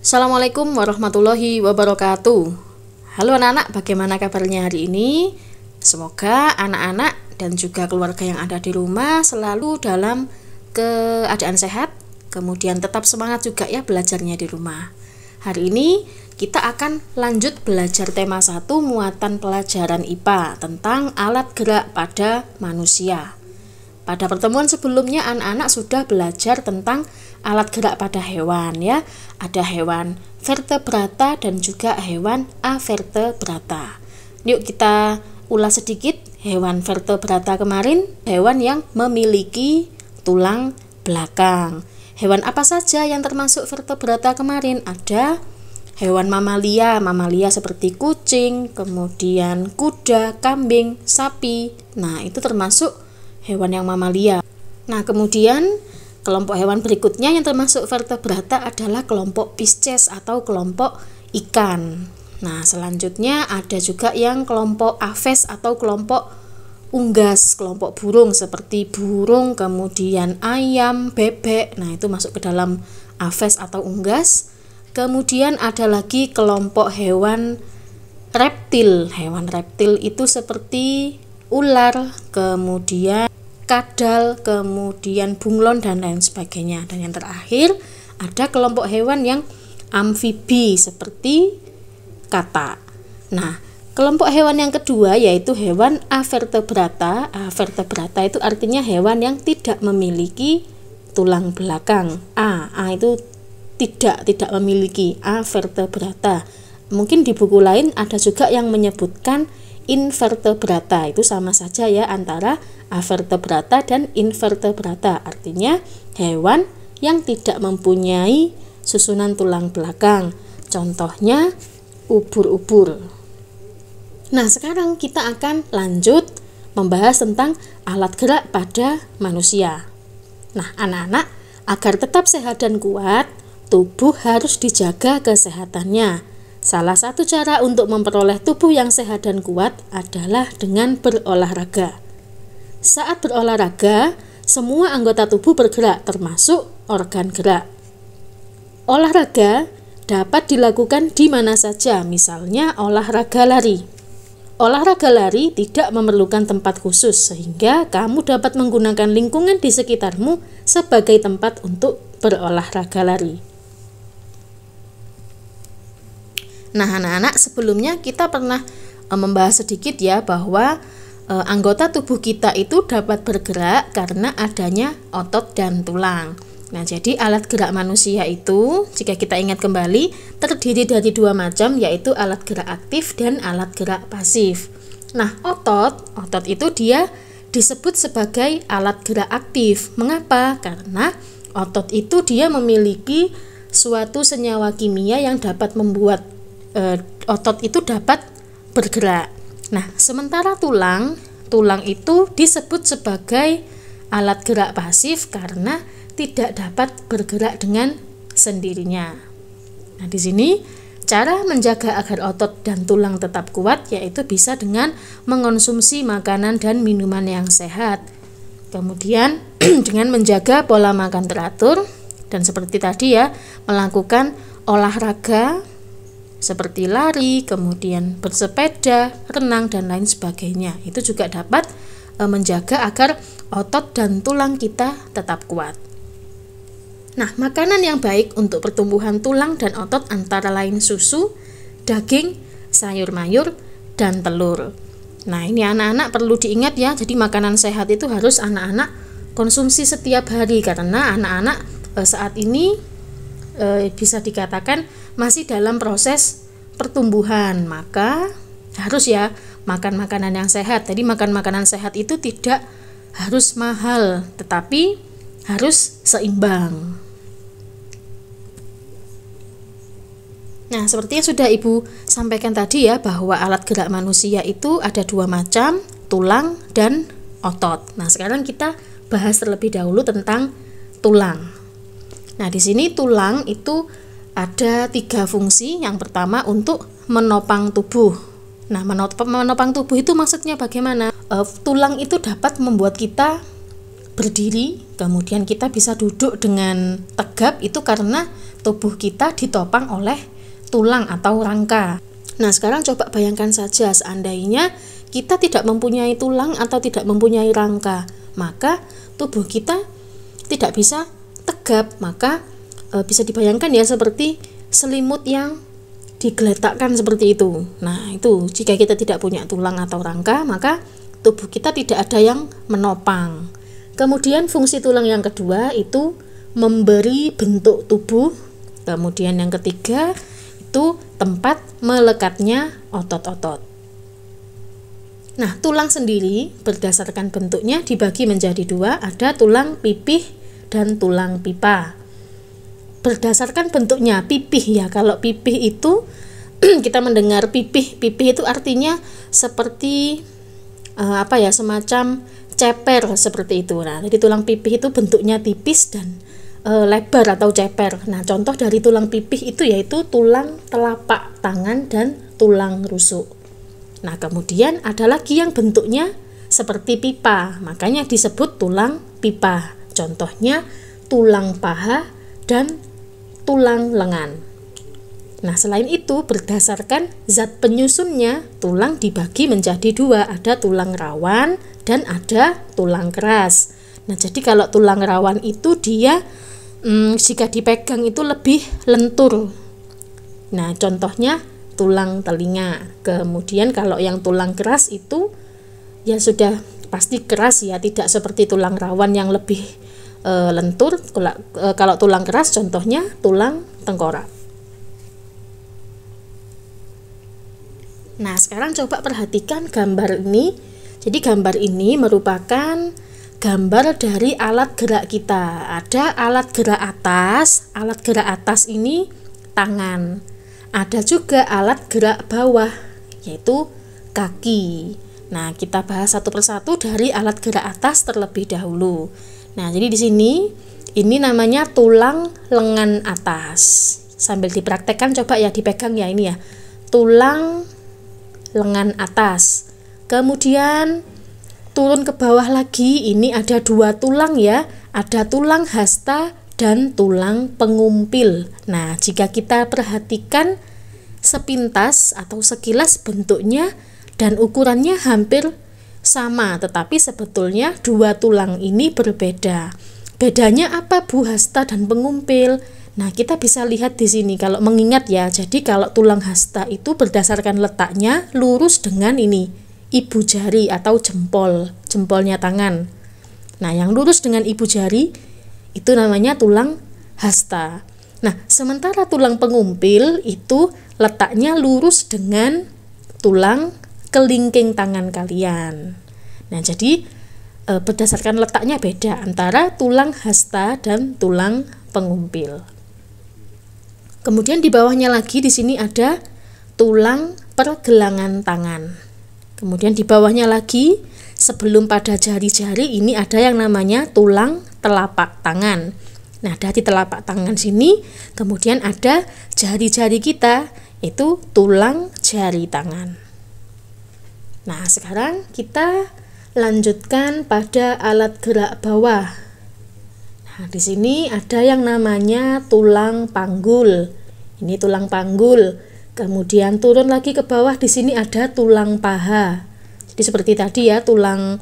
Assalamualaikum warahmatullahi wabarakatuh. Halo anak-anak, bagaimana kabarnya hari ini? Semoga anak-anak dan juga keluarga yang ada di rumah selalu dalam keadaan sehat, kemudian tetap semangat juga ya belajarnya di rumah. Hari ini kita akan lanjut belajar tema 1 muatan pelajaran IPA tentang alat gerak pada manusia. Pada pertemuan sebelumnya anak-anak sudah belajar tentang alat gerak pada hewan ya. Ada hewan vertebrata dan juga hewan avertebrata. Yuk kita ulas sedikit. Hewan vertebrata kemarin hewan yang memiliki tulang belakang. Hewan apa saja yang termasuk vertebrata kemarin? Ada hewan mamalia seperti kucing, kemudian kuda, kambing, sapi. Nah, itu termasuk hewan yang mamalia. Nah, kemudian kelompok hewan berikutnya yang termasuk vertebrata adalah kelompok Pisces atau kelompok ikan. Nah, selanjutnya ada juga yang kelompok Aves atau kelompok unggas, kelompok burung seperti burung, kemudian ayam, bebek. Nah, itu masuk ke dalam Aves atau unggas. Kemudian ada lagi kelompok hewan reptil. Hewan reptil itu seperti ular, kemudian kadal, kemudian bunglon dan lain sebagainya. Dan yang terakhir ada kelompok hewan yang amfibi seperti katak. Nah, kelompok hewan yang kedua yaitu hewan avertebrata. Avertebrata itu artinya hewan yang tidak memiliki tulang belakang. A itu tidak memiliki avertebrata. Mungkin di buku lain ada juga yang menyebutkan invertebrata. Itu sama saja ya antara avertebrata dan invertebrata, artinya hewan yang tidak mempunyai susunan tulang belakang. Contohnya ubur-ubur. Nah, sekarang kita akan lanjut membahas tentang alat gerak pada manusia. Nah, anak-anak, agar tetap sehat dan kuat, tubuh harus dijaga kesehatannya. Salah satu cara untuk memperoleh tubuh yang sehat dan kuat adalah dengan berolahraga. Saat berolahraga, semua anggota tubuh bergerak termasuk organ gerak. Olahraga dapat dilakukan di mana saja, misalnya olahraga lari. Olahraga lari tidak memerlukan tempat khusus sehingga kamu dapat menggunakan lingkungan di sekitarmu sebagai tempat untuk berolahraga lari. Nah, anak-anak, sebelumnya kita pernah membahas sedikit ya bahwa anggota tubuh kita itu dapat bergerak karena adanya otot dan tulang. Nah, jadi alat gerak manusia itu, jika kita ingat kembali, terdiri dari 2 macam, yaitu alat gerak aktif dan alat gerak pasif. Nah, otot itu dia disebut sebagai alat gerak aktif. Mengapa? Karena otot itu dia memiliki suatu senyawa kimia yang dapat membuat otot itu dapat bergerak. Nah, sementara tulang itu disebut sebagai alat gerak pasif karena tidak dapat bergerak dengan sendirinya. Nah, di sini cara menjaga agar otot dan tulang tetap kuat yaitu bisa dengan mengonsumsi makanan dan minuman yang sehat. Kemudian dengan menjaga pola makan teratur dan seperti tadi ya, melakukan olahraga seperti lari, kemudian bersepeda, renang, dan lain sebagainya. Itu juga dapat menjaga agar otot dan tulang kita tetap kuat. Nah, makanan yang baik untuk pertumbuhan tulang dan otot antara lain susu, daging, sayur mayur, dan telur. Nah, ini anak-anak perlu diingat ya, jadi makanan sehat itu harus anak-anak konsumsi setiap hari karena anak-anak saat ini bisa dikatakan masih dalam proses pertumbuhan, maka harus ya makan makanan yang sehat. Jadi makan makanan sehat itu tidak harus mahal, tetapi harus seimbang. Nah, seperti yang sudah Ibu sampaikan tadi ya, bahwa alat gerak manusia itu ada 2 macam, tulang dan otot. Nah, sekarang kita bahas terlebih dahulu tentang tulang. Nah, di sini tulang itu ada 3 fungsi. Yang pertama untuk menopang tubuh. Nah, menopang tubuh itu maksudnya bagaimana? Tulang itu dapat membuat kita berdiri, kemudian kita bisa duduk dengan tegap, itu karena tubuh kita ditopang oleh tulang atau rangka. Nah, sekarang coba bayangkan saja seandainya kita tidak mempunyai tulang atau tidak mempunyai rangka, maka tubuh kita tidak bisa tegap. Maka bisa dibayangkan ya seperti selimut yang digeletakkan seperti itu. Nah, itu jika kita tidak punya tulang atau rangka, maka tubuh kita tidak ada yang menopang. Kemudian fungsi tulang yang kedua itu memberi bentuk tubuh. Kemudian yang ketiga itu tempat melekatnya otot-otot. Nah, tulang sendiri berdasarkan bentuknya dibagi menjadi dua, ada tulang pipih dan tulang pipa. Berdasarkan bentuknya, pipih ya, kalau pipih itu kita mendengar pipih itu artinya seperti semacam ceper seperti itu. Nah, jadi tulang pipih itu bentuknya tipis dan lebar atau ceper. Nah, contoh dari tulang pipih itu yaitu tulang telapak tangan dan tulang rusuk. Nah, kemudian ada lagi yang bentuknya seperti pipa, makanya disebut tulang pipa. Contohnya tulang paha dan tulang lengan. Nah, selain itu berdasarkan zat penyusunnya, tulang dibagi menjadi dua, ada tulang rawan dan ada tulang keras. Nah, jadi kalau tulang rawan itu dia jika dipegang itu lebih lentur. Nah, contohnya tulang telinga. Kemudian kalau yang tulang keras itu ya sudah pasti keras ya, tidak seperti tulang rawan yang lebih lentur. Kalau tulang keras contohnya tulang tengkorak. Nah, sekarang coba perhatikan gambar ini. Jadi gambar ini merupakan gambar dari alat gerak kita. Ada alat gerak atas. Alat gerak atas ini tangan. Ada juga alat gerak bawah, yaitu kaki. Nah, kita bahas satu persatu dari alat gerak atas terlebih dahulu. Nah, jadi di sini ini namanya tulang lengan atas. Sambil dipraktekkan coba ya, dipegang ya ini ya. Tulang lengan atas. Kemudian turun ke bawah lagi, ini ada dua tulang ya, ada tulang hasta dan tulang pengumpil. Nah, jika kita perhatikan sepintas atau sekilas bentuknya dan ukurannya hampir sama, tetapi sebetulnya dua tulang ini berbeda. Bedanya apa, Bu? Hasta dan pengumpil. Nah, kita bisa lihat di sini kalau mengingat ya. Jadi kalau tulang hasta itu berdasarkan letaknya lurus dengan ini, ibu jari atau jempolnya tangan. Nah, yang lurus dengan ibu jari itu namanya tulang hasta. Nah, sementara tulang pengumpil itu letaknya lurus dengan tulang kelingking tangan kalian. Nah, jadi berdasarkan letaknya beda antara tulang hasta dan tulang pengumpil. Kemudian di bawahnya lagi di sini ada tulang pergelangan tangan. Kemudian di bawahnya lagi sebelum pada jari-jari ini ada yang namanya tulang telapak tangan. Nah, dari telapak tangan sini kemudian ada jari-jari kita, itu tulang jari tangan. Nah, sekarang kita lanjutkan pada alat gerak bawah. Nah, di sini ada yang namanya tulang panggul. Ini tulang panggul. Kemudian turun lagi ke bawah, di sini ada tulang paha. Jadi seperti tadi ya, tulang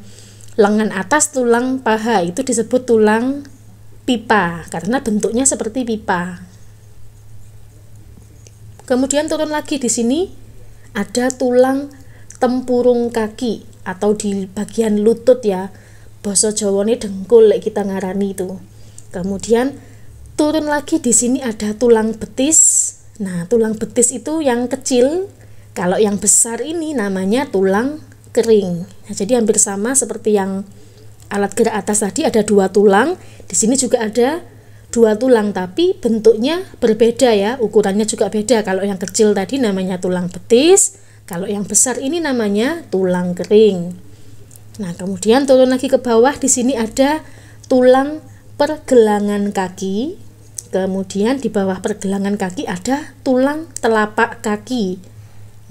lengan atas, tulang paha itu disebut tulang pipa karena bentuknya seperti pipa. Kemudian turun lagi di sini ada tulang tempurung kaki atau di bagian lutut ya. Basa Jawane dengkul kita ngarani itu. Kemudian turun lagi di sini ada tulang betis. Nah, tulang betis itu yang kecil. Kalau yang besar ini namanya tulang kering. Nah, jadi hampir sama seperti yang alat gerak atas tadi, ada dua tulang. Di sini juga ada dua tulang, tapi bentuknya berbeda ya, ukurannya juga beda. Kalau yang kecil tadi namanya tulang betis, kalau yang besar ini namanya tulang kering. Nah, kemudian turun lagi ke bawah, di sini ada tulang pergelangan kaki. Kemudian di bawah pergelangan kaki ada tulang telapak kaki.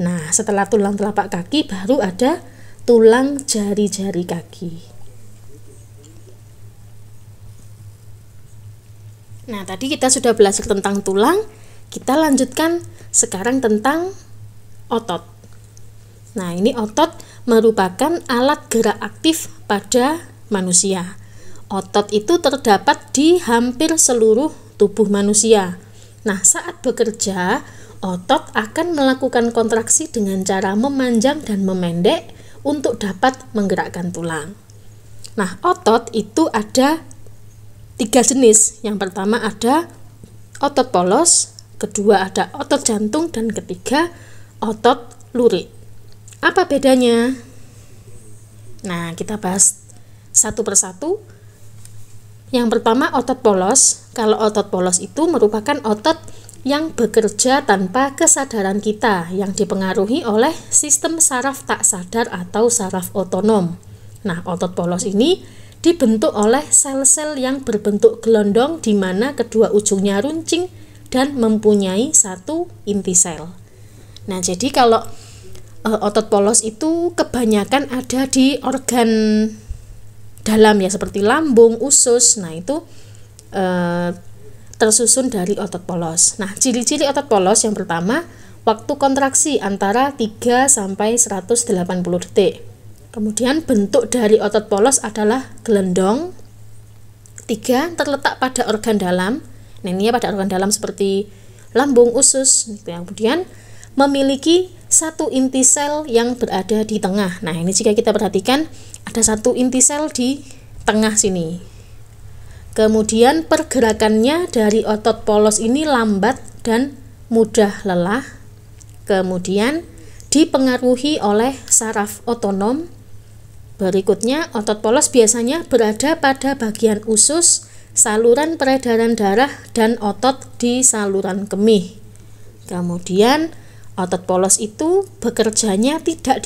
Nah, setelah tulang telapak kaki baru ada tulang jari-jari kaki. Nah, tadi kita sudah belajar tentang tulang, kita lanjutkan sekarang tentang otot. Nah, ini otot merupakan alat gerak aktif pada manusia. Otot itu terdapat di hampir seluruh tubuh manusia. Nah, saat bekerja, otot akan melakukan kontraksi dengan cara memanjang dan memendek untuk dapat menggerakkan tulang. Nah, otot itu ada 3 jenis. Yang pertama ada otot polos, kedua ada otot jantung, dan ketiga otot lurik. Apa bedanya? Nah, kita bahas satu persatu. Yang pertama otot polos. Kalau otot polos itu merupakan otot yang bekerja tanpa kesadaran kita, yang dipengaruhi oleh sistem saraf tak sadar atau saraf otonom. Nah, otot polos ini dibentuk oleh sel-sel yang berbentuk gelondong di mana kedua ujungnya runcing dan mempunyai satu inti sel. Nah, jadi kalau otot polos itu kebanyakan ada di organ dalam ya, seperti lambung, usus. Nah, itu tersusun dari otot polos. Nah, ciri-ciri otot polos yang pertama, waktu kontraksi antara 3 sampai 180 detik. Kemudian bentuk dari otot polos adalah gelondong. 3, terletak pada organ dalam. Nah, ini pada organ dalam seperti lambung, usus. Kemudian memiliki satu inti sel yang berada di tengah. Nah, ini jika kita perhatikan ada satu inti sel di tengah sini. Kemudian pergerakannya dari otot polos ini lambat dan mudah lelah. Kemudian dipengaruhi oleh saraf otonom. Berikutnya, otot polos biasanya berada pada bagian usus, saluran peredaran darah, dan otot di saluran kemih. Kemudian otot polos itu bekerjanya tidak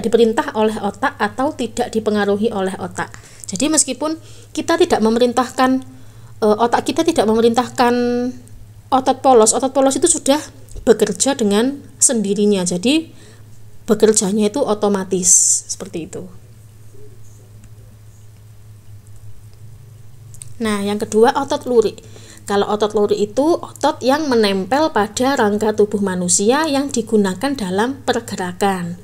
diperintah oleh otak atau tidak dipengaruhi oleh otak. Jadi meskipun kita tidak memerintahkan, otak kita tidak memerintahkan otot polos itu sudah bekerja dengan sendirinya. Jadi bekerjanya itu otomatis seperti itu. Nah, yang kedua otot lurik. Kalau otot lurik itu otot yang menempel pada rangka tubuh manusia yang digunakan dalam pergerakan.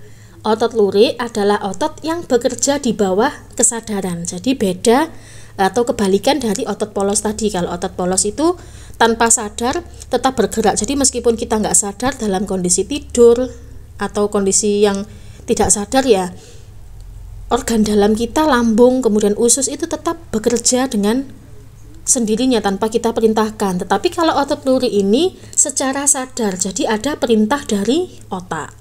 Otot lurik adalah otot yang bekerja di bawah kesadaran. Jadi beda atau kebalikan dari otot polos tadi. Kalau otot polos itu tanpa sadar tetap bergerak. Jadi meskipun kita nggak sadar dalam kondisi tidur atau kondisi yang tidak sadar ya, organ dalam kita, lambung, kemudian usus itu tetap bekerja dengan sendirinya tanpa kita perintahkan. Tetapi kalau otot lurik ini secara sadar, jadi ada perintah dari otak.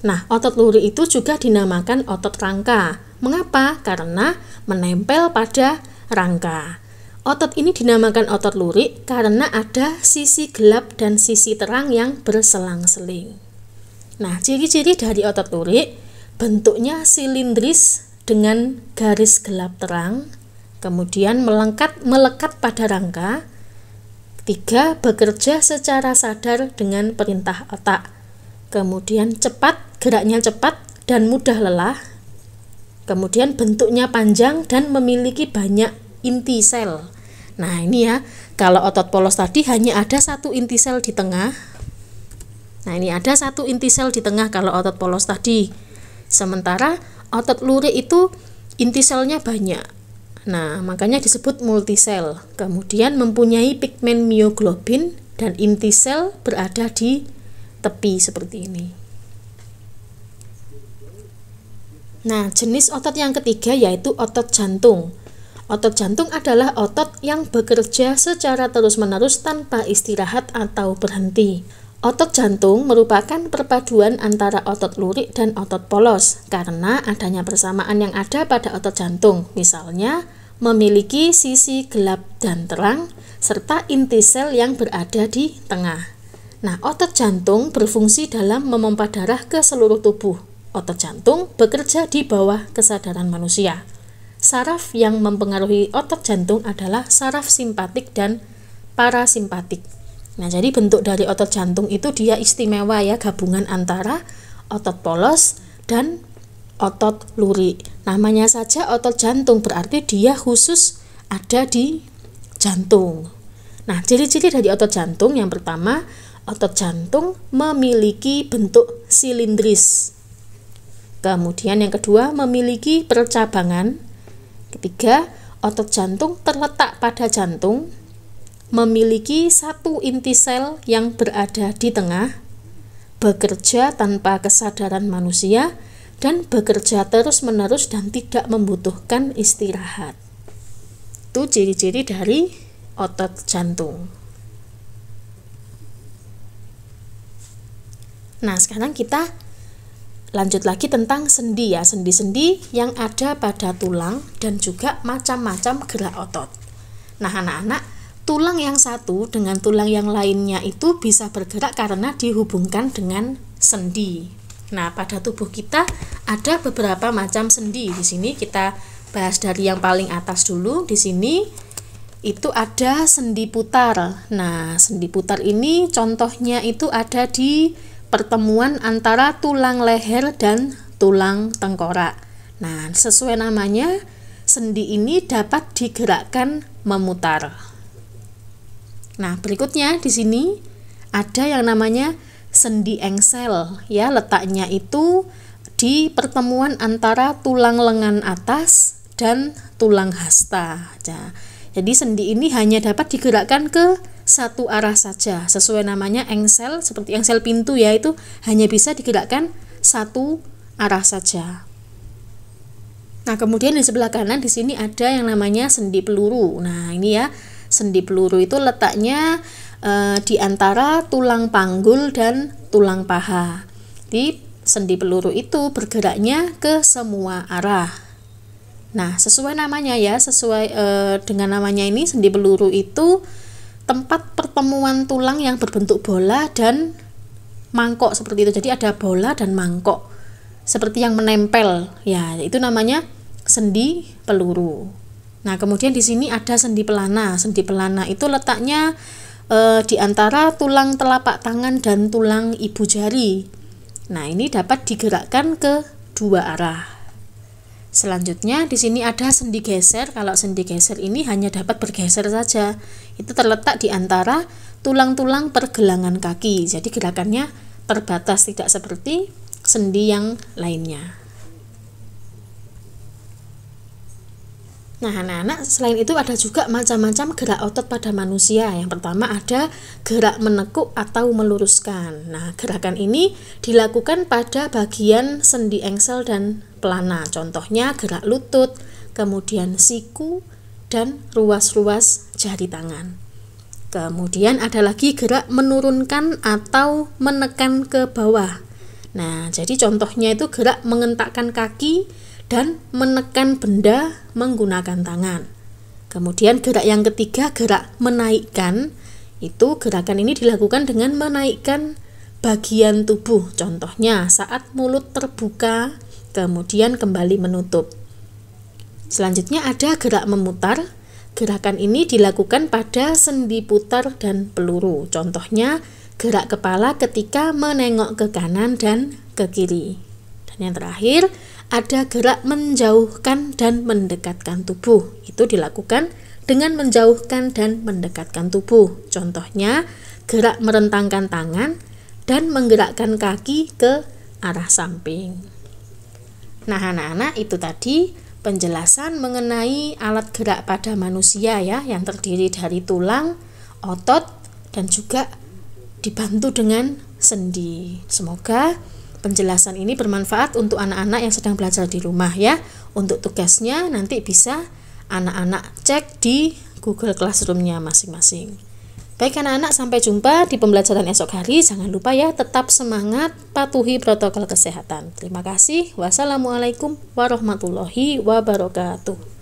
Nah, otot lurik itu juga dinamakan otot rangka. Mengapa? Karena menempel pada rangka. Otot ini dinamakan otot lurik karena ada sisi gelap dan sisi terang yang berselang-seling. Nah, ciri-ciri dari otot lurik, bentuknya silindris dengan garis gelap terang. Kemudian melekat pada rangka. 3, bekerja secara sadar dengan perintah otak. Kemudian geraknya cepat dan mudah lelah. Kemudian bentuknya panjang dan memiliki banyak inti sel. Nah, ini ya, kalau otot polos tadi hanya ada satu inti sel di tengah. Nah, ini ada satu inti sel di tengah kalau otot polos tadi. Sementara otot lurik itu inti selnya banyak. Nah, makanya disebut multisel. Kemudian mempunyai pigmen mioglobin dan inti sel berada di tepi seperti ini. Nah, jenis otot yang ketiga yaitu otot jantung. Otot jantung adalah otot yang bekerja secara terus-menerus tanpa istirahat atau berhenti. Otot jantung merupakan perpaduan antara otot lurik dan otot polos karena adanya persamaan yang ada pada otot jantung. Misalnya, memiliki sisi gelap dan terang serta inti sel yang berada di tengah. Nah, otot jantung berfungsi dalam memompa darah ke seluruh tubuh. Otot jantung bekerja di bawah kesadaran manusia. Saraf yang mempengaruhi otot jantung adalah saraf simpatik dan parasimpatik. Nah, jadi bentuk dari otot jantung itu dia istimewa ya, gabungan antara otot polos dan otot lurik. Namanya saja otot jantung berarti dia khusus ada di jantung. Nah, ciri-ciri dari otot jantung yang pertama, otot jantung memiliki bentuk silindris. Kemudian yang kedua, memiliki percabangan. Ketiga, otot jantung terletak pada jantung, memiliki satu inti sel yang berada di tengah, bekerja tanpa kesadaran manusia, dan bekerja terus-menerus dan tidak membutuhkan istirahat. Itu ciri-ciri dari otot jantung. Nah, sekarang kita lanjut lagi tentang sendi ya, sendi-sendi yang ada pada tulang dan juga macam-macam gerak otot. Nah, anak-anak, tulang yang satu dengan tulang yang lainnya itu bisa bergerak karena dihubungkan dengan sendi. Nah, pada tubuh kita ada beberapa macam sendi. Di sini kita bahas dari yang paling atas dulu. Di sini itu ada sendi putar. Nah, sendi putar ini contohnya itu ada di pertemuan antara tulang leher dan tulang tengkorak. Nah, sesuai namanya, sendi ini dapat digerakkan memutar. Nah, berikutnya di sini ada yang namanya sendi engsel, ya, letaknya itu di pertemuan antara tulang lengan atas dan tulang hasta. Nah, jadi sendi ini hanya dapat digerakkan ke satu arah saja. Sesuai namanya engsel, seperti engsel pintu ya, itu hanya bisa digerakkan satu arah saja. Nah, kemudian di sebelah kanan di sini ada yang namanya sendi peluru. Nah, ini ya, sendi peluru itu letaknya di antara tulang panggul dan tulang paha. Di sendi peluru itu bergeraknya ke semua arah. Nah, sesuai namanya ya, sesuai dengan namanya ini, sendi peluru itu tempat pertemuan tulang yang berbentuk bola dan mangkok seperti itu. Jadi ada bola dan mangkok seperti yang menempel. Ya, itu namanya sendi peluru. Nah, kemudian di sini ada sendi pelana. Sendi pelana itu letaknya di antara tulang telapak tangan dan tulang ibu jari. Nah, ini dapat digerakkan ke dua arah. Selanjutnya di sini ada sendi geser. Kalau sendi geser ini hanya dapat bergeser saja. Itu terletak di antara tulang-tulang pergelangan kaki. Jadi gerakannya terbatas, tidak seperti sendi yang lainnya. Nah, anak-anak, selain itu ada juga macam-macam gerak otot pada manusia. Yang pertama ada gerak menekuk atau meluruskan. Nah, gerakan ini dilakukan pada bagian sendi engsel dan pelana. Contohnya gerak lutut, kemudian siku, dan ruas-ruas jari tangan. Kemudian ada lagi gerak menurunkan atau menekan ke bawah. Nah, jadi contohnya itu gerak mengentakkan kaki dan menekan benda menggunakan tangan. Kemudian gerak yang ketiga, gerak menaikkan. Itu gerakan ini dilakukan dengan menaikkan bagian tubuh. Contohnya saat mulut terbuka, kemudian kembali menutup. Selanjutnya ada gerak memutar. Gerakan ini dilakukan pada sendi putar dan peluru. Contohnya gerak kepala ketika menengok ke kanan dan ke kiri. Dan yang terakhir ada gerak menjauhkan dan mendekatkan tubuh. Itu dilakukan dengan menjauhkan dan mendekatkan tubuh. Contohnya gerak merentangkan tangan dan menggerakkan kaki ke arah samping. Nah, anak-anak, itu tadi penjelasan mengenai alat gerak pada manusia ya, yang terdiri dari tulang, otot, dan juga dibantu dengan sendi. Semoga penjelasan ini bermanfaat untuk anak-anak yang sedang belajar di rumah ya. Untuk tugasnya nanti bisa anak-anak cek di Google Classroom-nya masing-masing. Baik anak-anak, sampai jumpa di pembelajaran esok hari. Jangan lupa ya, tetap semangat, patuhi protokol kesehatan. Terima kasih. Wassalamualaikum warahmatullahi wabarakatuh.